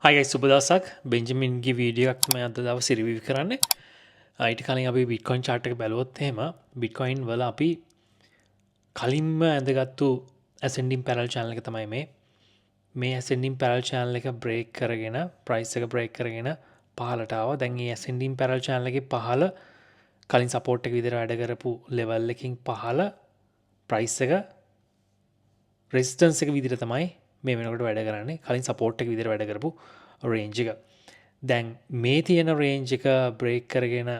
හයි සුබ දවසක් බෙන්ජමින්ගේ වීඩියෝ එකක් මේ අද දවසේ රිවිව් කරන්නේ. ඊට කලින් අපි බිට්කොයින් chart එක බැලුවොත් එහෙම බිට්කොයින් වල අපි කලින්ම ඇඳගත්තු ascending parallel channel එක තමයි මේ ascending parallel channel එක break කරගෙන price එක break කරගෙන පහළට ආවා. දැන් මේ ascending parallel channel එකේ පහළ කලින් support එක විදිහට වැඩ කරපු level එකකින් පහළ price එක resistance එක විදිහට තමයි මේ වෙනකොට වැඩ කරන්නේ. කලින් support එක විදිහට වැඩ කරපු range එක. දැන් මේ තියෙන රේන්ජ් එක බ්‍රේක් කරගෙන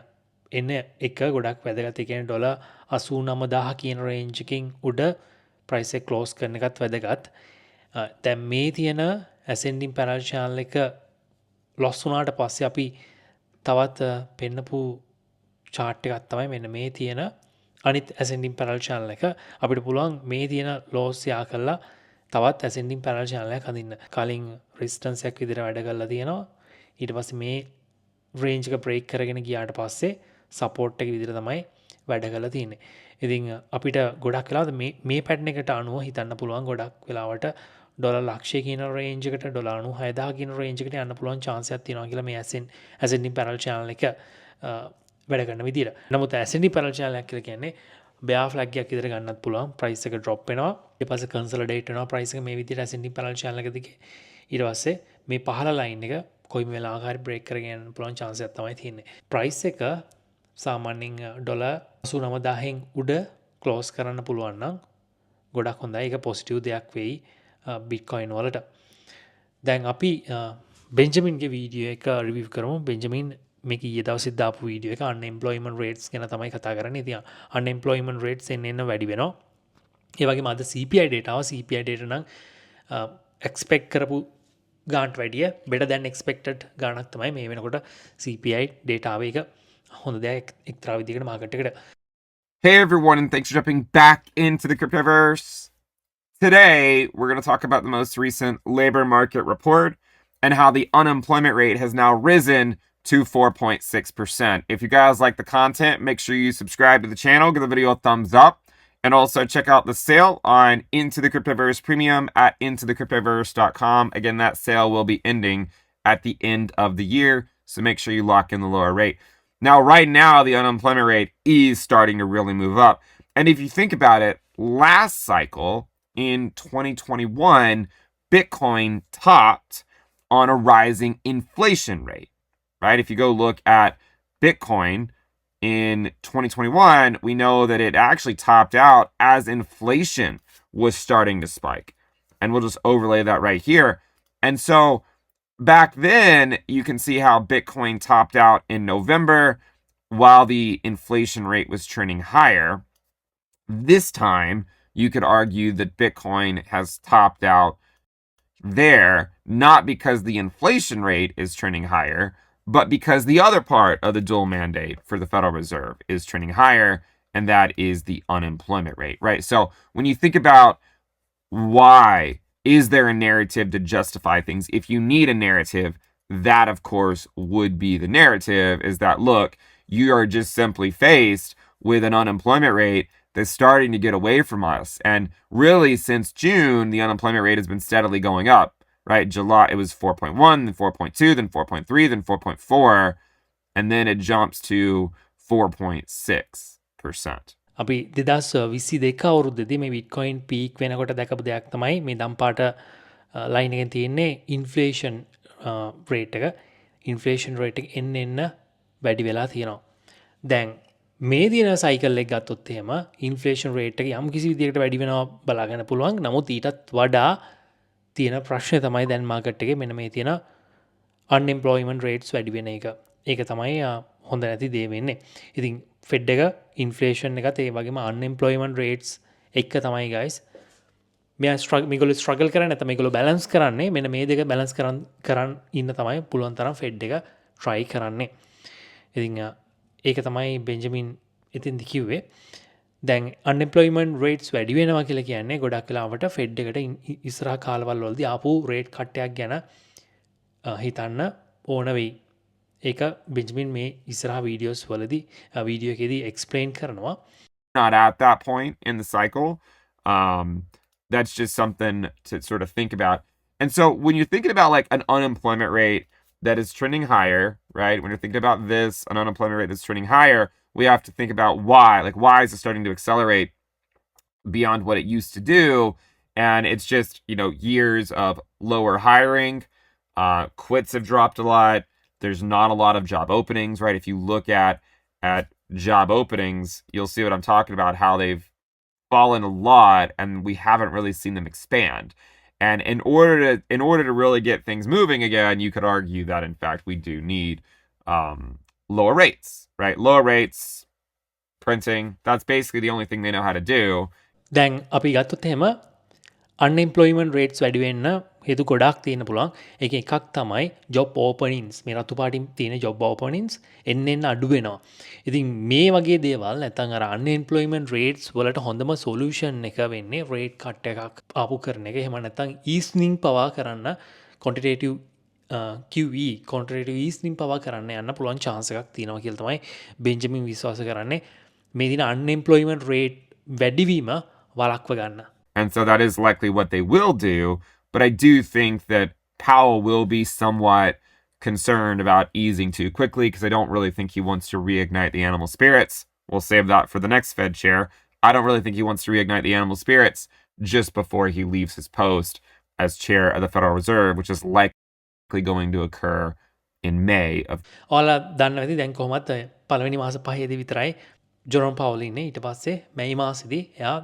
එන්න එක ගොඩක් වැදගත්. ඒ කියන්නේ ඩොලර් 89000 කියන රේන්ජ් එකකින් උඩ ප්‍රයිස් එක ක්ලෝස් කරන එකත් වැදගත්. දැන් මේ තියෙන ascending parallel channel එක loss වුණාට පස්සේ අපි තවත් පෙන්නපු chart එකක් තමයි මෙන්න මේ තියෙන අනිත් ascending parallel channel එක. අපිට පුළුවන් මේ තියෙන loss යා කරලා තවත් ascending parallel channel එකක් හදින්න. කලින් resistance එකක් විදිහට වැඩ කරලා තියෙනවා. ඊට පස්සේ මේ රේන්ජ් එක බ්‍රේක් කරගෙන ගියාට පස්සේ සපෝට් එක විදිහට තමයි වැඩ කරලා තියෙන්නේ. ඉතින් අපිට ගොඩක් වෙලාවට මේ පැටර්න් එකට අනුව හිතන්න පුළුවන් ගොඩක් වෙලාවට ඩොලර් ලක්ෂය කියන රේන්ජ් එකට ඩොලර් 96000 කියන රේන්ජ් එකට යන්න පුළුවන් chance එකක් තියෙනවා කියලා මේ ascending parallel channel එක වැඩ කරන විදිහට. නමුත් ascending parallel channel එක කියලා කියන්නේ bear flag එකක් විදිහට ගන්නත් පුළුවන්. price එක drop වෙනවා. ඊට පස්සේ consolidate වෙනවා price එක මේ විදිහට ascending parallel channel එක දිගේ. ඊට පස්සේ මේ පහළ line එක කොයිම වෙලාවකරි බ්‍රේක් කරගෙන යන්න පුළුවන් chance එකක් තමයි තියෙන්නේ. price එක සාමාන්‍යයෙන් ඩොලර් 89000න් උඩ ක්ලෝස් කරන්න පුළුවන් නම් ගොඩක් හොඳයි. ඒක පොසිටිව් දෙයක් වෙයි බිට්කොයින් වලට. දැන් අපි බෙන්ජමින්ගේ වීඩියෝ එක රිවිව් කරමු. බෙන්ජමින් මේක ඊයේ දවසේ දාපු වීඩියෝ එක unemployment rates ගැන තමයි කතා කරන්නේ. ඉතින් unemployment rates එන්න වැඩි වෙනවා. ඒ වගේම අද CPI data ආවා. CPI data නම් expect කරපු ගාන්ට වැඩිය better than expected ගානක් තමයි මේ වෙනකොට CPI data ආව. එක හොඳ දෙයක් එක්තරා විදිහකට මාකට් එකට. Hey everyone, and thanks for jumping back into the Cryptoverse. Today, we're going to talk about the most recent labor market report and how the unemployment rate has now risen to 4.6%. If you guys like the content, make sure you subscribe to the channel, give the video a thumbs up, and also check out the sale on Into the Cryptoverse Premium at intothecryptoverse.com. Again, that sale will be ending at the end of the year, so make sure you lock in the lower rate. Now, right now, the unemployment rate is starting to really move up. And if you think about it, last cycle in 2021, Bitcoin topped on a rising inflation rate, right? If you go look at Bitcoin in 2021, we know that it actually topped out as inflation was starting to spike. And we'll just overlay that right here. And so back then, you can see how Bitcoin topped out in November while the inflation rate was trending higher. This time, you could argue that Bitcoin has topped out there, not because the inflation rate is trending higher, but because the other part of the dual mandate for the Federal Reserve is trending higher, and that is the unemployment rate, right? So when you think about why is there a narrative to justify things, if you need a narrative, that of course would be the narrative, is that, look, you are just simply faced with an unemployment rate that's starting to get away from us. And really, since June, the unemployment rate has been steadily going up, right? July, it was 4.1, then 4.2, then 4.3, then 4.4, and then it jumps to 4.6%. අපි 2022 අවුරුද්දේදී මේ Bitcoin peak වෙනකොට දැකපු දෙයක් තමයි මේ දම්පාට line එකෙන් තියෙන්නේ inflation rate එක. ඉන්ෆ්ලේෂන් රේට් එක එන්න වැඩි වෙලා තියෙනවා. දැන් මේ දින සයිකල් එක ගත්තොත් එහෙම ඉන්ෆ්ලේෂන් රේට් එක යම් කිසි විදිහකට වැඩි වෙනවා බලා ගන්න පුළුවන්. නමුත් ඊටත් වඩා තියෙන ප්‍රශ්නේ තමයි දැන් මාකට් එකේ මෙන්න මේ තියෙන unemployment rates වැඩි වෙන එක. ඒක තමයි හොඳ නැති දේ වෙන්නේ. ඉතින් ෆෙඩ් එක ඉන්ෆ්ලේෂන් එකත් ඒ වගේම unemployment rates එක තමයි guys මේගොල්ලෝ struggle කරන්නේ නැත්නම් මේගොල්ලෝ balance කරන්නේ මෙන්න මේ දෙක balance කරන් ඉන්න තමයි පුළුවන් තරම් ෆෙඩ් එක try කරන්නේ. ඉතින් ඒක තමයි බෙන්ජමින් ඉතින්දි කිව්වේ. දැන් unemployment rates වැඩි වෙනවා කියලා කියන්නේ ගොඩක් වෙලාවට ෆෙඩ් එකට ඉස්සරහා කාලවල වලදී ආපු රේට් කට්ටයක් ගැන හිතන්න ඕන වෙයි. ඒක බෙන්ජමින් මේ ඉස්සරහා වීඩියෝස් වලදී වීඩියෝ එකේදී explain කරනවා. Not at that point in the cycle. That's just something to sort of think about. And so when you're thinking about like an unemployment rate that is trending higher, right? When you're thinking about this, an unemployment rate that's trending higher, we have to think about why. Like, why is it starting to accelerate beyond what it used to do? And it's just, years of lower hiring. Quits have dropped a lot. There's not a lot of job openings, right? If you look at job openings, you'll see what I'm talking about, how they've fallen a lot and we haven't really seen them expand. And in order to really get things moving again, you could argue that in fact we do need lower rates, right? Lower rates, printing. That's basically the only thing they know how to do. දැන් අපි ගත්තොත් එහෙම අන්එම්ප්ලොයිමන්ට් rates වැඩි වෙන්න හේතු ගොඩක් තියෙන පුළුවන්. ඒක එකක් තමයි ජොබ් ඕපනින්ස්. මේ රතු පාටින් තියෙන ජොබ් ඕපනින්ස් එන්න අඩු වෙනවා. ඉතින් මේ වගේ දේවල් නැත්නම් අර අන්එම්ප්ලොයිමන්ට් රේට්ස් වලට හොඳම සොලියුෂන් එක වෙන්නේ රේට් කට් එකක් ආපු කරන එක. එහෙම නැත්නම් ඊස්නින් පවා කරන්න ක්වොන්ටිටේටිව් QE කොන්ට්‍රේටිව් ඊස්නින් පවා කරන්න යන්න පුළුවන් chance එකක් තියෙනවා කියලා තමයි බෙන්ජමින් විශ්වාස කරන්නේ. මේ දින අන්එම්ප්ලොයිමන්ට් රේට් වැඩිවීම වළක්ව ගන්න. And so that is likely what they will do. But I do think that Powell will be somewhat concerned about easing too quickly because I don't really think he wants to reignite the animal spirits. We'll save that for the next Fed chair. I don't really think he wants to reignite the animal spirits just before he leaves his post as chair of the Federal Reserve, which is likely going to occur in May of. ඔයාලා දන්නවා ඇති දැන් කොහොමත් පළවෙනි මාස පහේදී විතරයි ජොරම් පවුල් ඉන්නේ. ඊට පස්සේ මැයි මාසෙදී එයා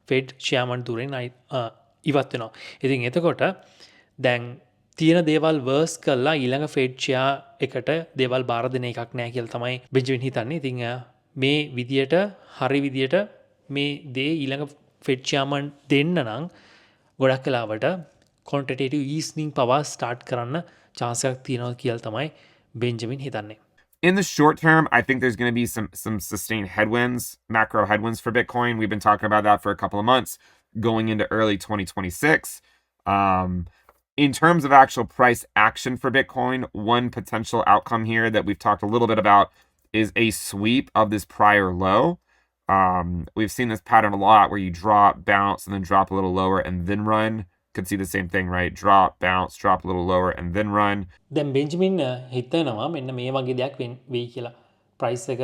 ෆෙඩ් චෙයාමන් ධුරෙන් ඉවත් වෙනවා. ඉතින් එතකොට දැන් තියෙන දේවල් වර්ස් කළා ඊළඟ ෆෙඩ් චෙයා එකට දේවල් බාර දෙන එකක් නෑ කියලා තමයි බෙන්ජමින් හිතන්නේ. ඉතින් මේ විදියට හරි විදියට මේ දේ ඊළඟ ෆෙඩ් චෙයාමන් දෙන්න නම් ගොඩක් වෙලාවට quantitative easing පවා start කරන්න chance එකක් තියෙනවා කියලා තමයි බෙන්ජමින් හිතන්නේ. In the short term, I think there's going to be some sustained headwinds, macro headwinds for Bitcoin. We've been talking about that for a couple of months going into early 2026. In terms of actual price action for Bitcoin, one potential outcome here that we've talked a little bit about is a sweep of this prior low. We've seen this pattern a lot where you drop, bounce, and then drop a little lower and then run. Could see the same thing, right? Drop, bounce, drop a little lower, and then run. දැන් Benjamin හිතනවා මෙන්න මේ වගේ දෙයක් වෙයි කියලා. Price එක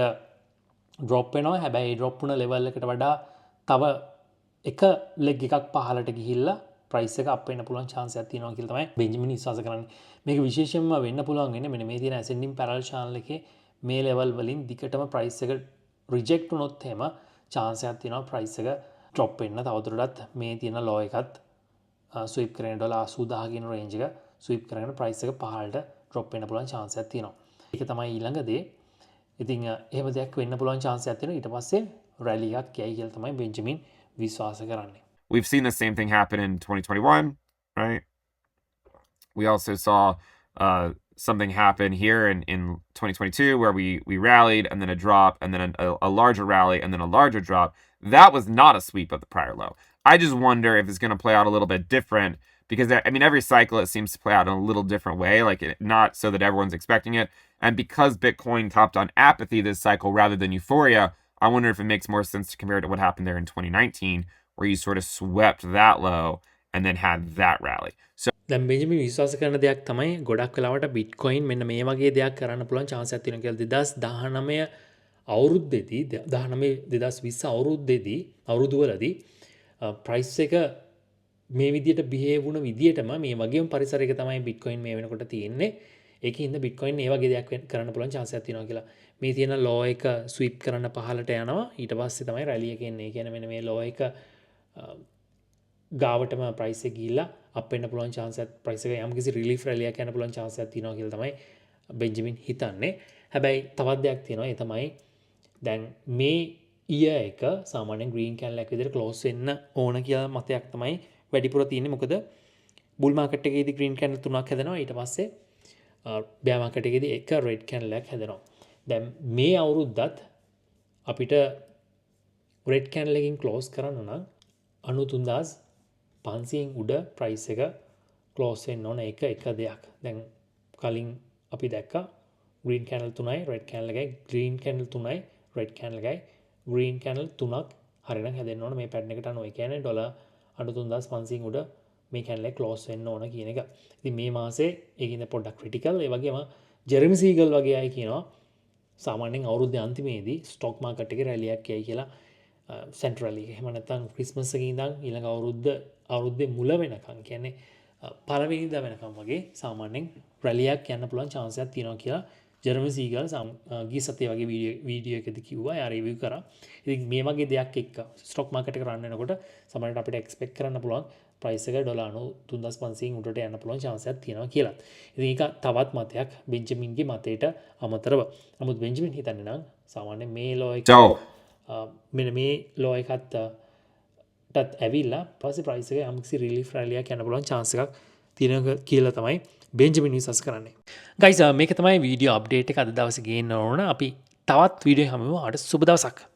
drop වෙනවා. හැබැයි ඩ්‍රොප් වුණ ලෙවල් එකට වඩා තව එක ලෙග් එකක් පහළට ගිහිල්ලා ප්‍රයිස් එක අප් වෙන්න පුළුවන් chance එකක් තියෙනවා කියලා තමයි බෙන්ජමින් විශ්වාස කරන්නේ. මේක විශේෂයෙන්ම වෙන්න පුළුවන් වෙන්නේ මෙන්න මේ තියෙන ascending parallel channel එකේ මේ ලෙවල් වලින් දිගටම ප්‍රයිස් එක රිජෙක්ට් වුණොත් එහෙම chance එකක් තියෙනවා ප්‍රයිස් එක ඩ්‍රොප් වෙන්න. තවදුරටත් මේ තියෙන ලෝ එකත් ස්විප් කරන $80,000 කියන රේන්ජ් එක ස්විප් කරගෙන ප්‍රයිස් එක පහළට ඩ්‍රොප් වෙන්න පුළුවන් chance එකක් තියෙනවා. ඒක තමයි ඊළඟ දේ. ඉතින් එහෙම දෙයක් වෙන්න පුළුවන් chance එකක් තියෙනවා. ඊට පස්සේ රැලි එකක් යයි කියලා තමයි බෙන්ජමින් විශ්වාස කරන්නේ. We've seen the same thing happen in 2021, right? We also saw something happen here in 2022 where we rallied and then a drop and then a larger rally and then a larger drop. That was not a sweep of the prior low. I just wonder if it's going to play out a little bit different because, I mean, every cycle it seems to play out in a little different way, like not so that everyone's expecting it. And because Bitcoin topped on apathy this cycle rather than euphoria, I wonder if it makes more sense to compare it to what happened there in 2019, where you sort of swept that low and then had that rally. So දැන් Benjamin විශ්වාස කරන දෙයක් තමයි ගොඩක් වෙලාවට Bitcoin මෙන්න මේ වගේ දෙයක් කරන්න පුළුවන් chance එකක් තියෙනවා කියලා 2019 අවුරුද්දේදී 2020 අවුරුද්දවලදී ප්‍රයිස් එක මේ විදියට බිහේව් වුණ විදියටම මේ වගේම පරිසරයක තමයි බිට්කොයින් මේ වෙනකොට තියෙන්නේ. ඒකින්ද බිට්කොයින් මේ වගේ දෙයක් කරන්න පුළුවන් chance එකක් තියෙනවා කියලා. මේ තියෙන ලෝ එක ස්විප් කරන්න පහළට යනවා. ඊට පස්සේ තමයි රැලි එක එන්නේ. ඒ කියන්නේ මෙන්න මේ ලෝ එක ගාවටම ප්‍රයිස් එක ගිහිල්ලා අප් වෙන්න පුළුවන් chance එකක් ප්‍රයිස් එක යම්කිසි රිලීෆ් රැලි එකක් යන පුළුවන් chance එකක් තියෙනවා කියලා තමයි බෙන්ජමින් හිතන්නේ. හැබැයි තවත් දෙයක් තියෙනවා. ඒ තමයි දැන් මේ ඊය එක සාමාන්‍යයෙන් ග්‍රීන් කැන්ඩල් එකක් විදිහට ක්ලෝස් වෙන්න ඕන කියලා මතයක් තමයි වැඩිපුර තියෙන්නේ. මොකද බුල් මාකට් එකේදී ග්‍රීන් කැන්ඩල් තුනක් හැදෙනවා. ඊට පස්සේ බෑ මාකට් එකේදී එක රෙඩ් කැන්ඩල් එකක් හැදෙනවා. දැන් මේ අවුරුද්දත් අපිට රෙඩ් කැන්ඩල් එකකින් ක්ලෝස් කරන්න නම් 93500න් උඩ ප්‍රයිස් එක ක්ලෝස් වෙන්න ඕන. ඒක එක දෙයක්. දැන් කලින් අපි දැක්කා ග්‍රීන් කැන්ඩල් 3යි රෙඩ් කැන්ඩල් එකයි ග්‍රීන් කැන්ඩල් 3යි රෙඩ් කැන්ඩල් එකයි ග්‍රීන් කැන්ඩල් 3ක් හරිනම් හැදෙන්න ඕන මේ පැටර්න් එකට අනුව. ඒ කියන්නේ $93500න් උඩ මේ කැන්ල කලෝස් වෙන්න ඕන කියන එක. ඉතින් මේ මාසේ ඒකින්ද පොඩ්ඩක් ක්‍රිටිකල්. ඒ වගේම ජෙරමි සීගල් වගේ අය කියනවා සාමාන්‍යයෙන් අවුරුද්ද අන්තිමේදී ස්ටොක් මාකට් එකේ රැලියක් යයි කියලා. සෙන්ට්‍රල් එක එහෙම නැත්නම් ක්‍රිස්මස් එකේ ඉඳන් ඊළඟ අවුරුද්දේ මුල වෙනකන් කියන්නේ පළවෙනිදා වෙනකම් වගේ සාමාන්‍යයෙන් රැලියක් යන්න පුළුවන් chance එකක් තියෙනවා කියලා ජෙරමි සීගල් ගිය සතියේ වගේ වීඩියෝ එකකදී කිව්වා. එයා රිවිව් කරා. ඉතින් මේ වගේ දෙයක් එක්ක ස්ටොක් මාකට් එක රන් වෙනකොට සමහරවිට අපිට එක්ස්පෙක්ට් කරන්න පුළුවන් ප්‍රයිස් එක ඩොලර් 93,500 උඩට යන්න පුළුවන් chance එකක් තියෙනවා කියලා. ඉතින් ඒක තවත් මතයක් බෙන්ජමින්ගේ මතයට අමතරව. නමුත් බෙන්ජමින් හිතන්නේ නම් සාමාන්‍යයෙන් මේ ලෝ එක මෙන්න මේ ලෝ එකත් ඇවිල්ලා පස්සේ ප්‍රයිස් එක යම්කිසි රිලීෆ් රැලියක් යන්න පුළුවන් chance එකක් තියෙනවා කියලා තමයි බෙන්ජමින් විශ්වාස කරන්නේ. ගයිස් මේක තමයි වීඩියෝ අප්ඩේට් එක අද දවසේ ගේන්න ඕන. අපි තවත් වීඩියෝ හමුවෙමු. අද සුබ දවසක්.